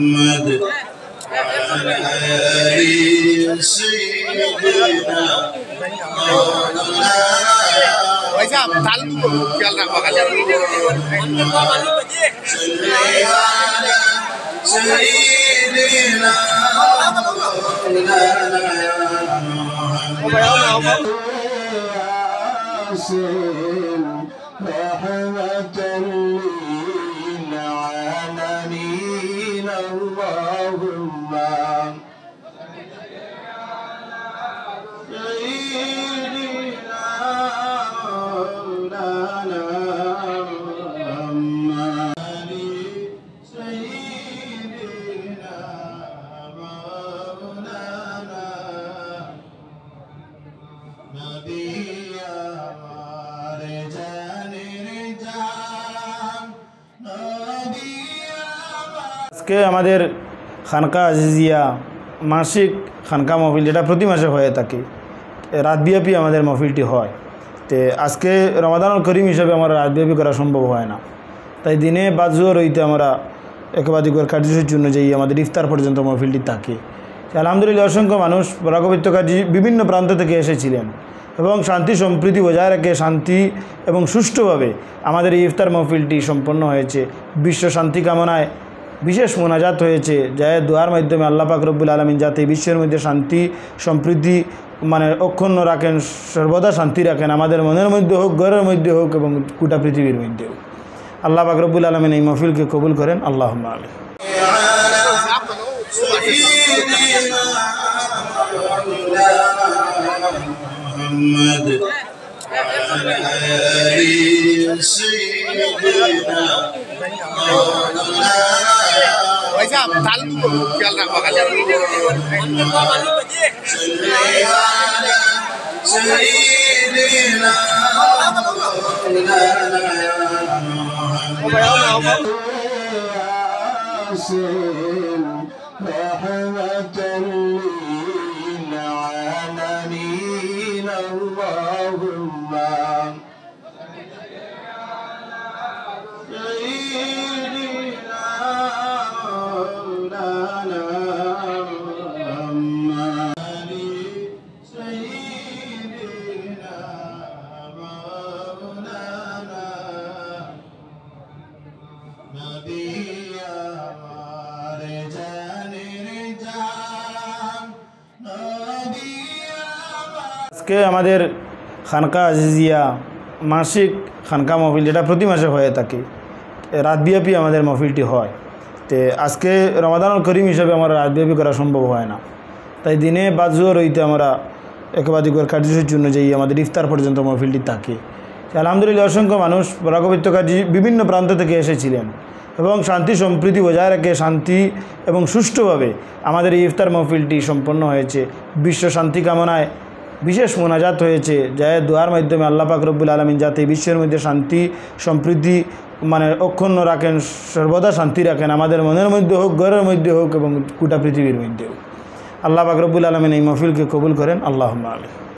محمد وعلى آل سيدنا سيدنا رحمة للعالمين اللهم আজকে আমাদের খানকা আজিজিয়া মাসিক খানকা মহফিল যেটা প্রতি মাসে হয়ে থাকে, রাতব্যাপী আমাদের মহফিলটি হয়। তো আজকে রমাদানুল করিম হিসাবে আমরা রাতব্যাপী করা সম্ভব হয় না, তাই দিনে বাজুয়া রইতে আমরা একেবাদিকর কার্যসূচি অনুযায়ী আমাদের ইফতার পর্যন্ত মহফিলটি থাকে। আলহামদুলিল্লাহ অসংখ্য মানুষ পরাকবিত্য কাজী বিভিন্ন প্রান্ত থেকে এসেছিলেন এবং শান্তি সম্প্রীতি বজায় রেখে শান্তি এবং সুষ্ঠুভাবে আমাদের এই ইফতার মহফিলটি সম্পন্ন হয়েছে। বিশ্ব শান্তি কামনায় বিশেষ মোনাজাত হয়েছে, যায় দোয়ার মাধ্যমে আল্লাহ পাক রব্বুল আলামিন যাতে বিশ্বের মধ্যে শান্তি সম্প্রীতি অক্ষুণ্ণ রাখেন, সর্বদা শান্তি রাখেন, আমাদের মনের মধ্যে হোক, ঘরের মধ্যে হোক এবং গোটা পৃথিবীর মধ্যে হোক। আল্লাহ পাক রব্বুল আলামিন এই মহফিলকে কবুল করেন। আল্লাহুম্মা আমিন। رحمة للعالمين اللهم আজকে আমাদের খানকা আজিজিয়া মাসিক খানকা মহফিল যেটা প্রতি মাসে হয়ে থাকে, রাতব্যাপী আমাদের মহফিলটি হয়। তো আজকে রমাদানুল করিম হিসাবে আমরা রাতব্যাপী করা সম্ভব হয় না, তাই দিনে বাজুয়া রইতে আমরা একেবাদিকর কার্যসূচি অনুযায়ী আমাদের ইফতার পর্যন্ত মহফিলটি থাকে। আলহামদুলিল্লাহ অসংখ্য মানুষ পরাকবিত্য কাজী বিভিন্ন প্রান্ত থেকে এসেছিলেন এবং শান্তি সম্প্রীতি বজায় রেখে শান্তি এবং সুষ্ঠুভাবে আমাদের এই ইফতার মহফিলটি সম্পন্ন হয়েছে। বিশ্ব শান্তি কামনায় বিশেষ মোনাজাত হয়েছে, যায় দোয়ার মাধ্যমে আল্লাহ পাক রব্বুল আলামিন যাতে বিশ্বের মধ্যে শান্তি সম্প্রীতি অক্ষুণ্ণ রাখেন, সর্বদা শান্তি রাখেন, আমাদের মনের মধ্যে হোক, ঘরের মধ্যে হোক এবং গোটা পৃথিবীর মধ্যে হোক। আল্লাহ পাক রব্বুল আলামিন এই মহফিলকে কবুল করেন। আল্লাহুম্মা আমিন।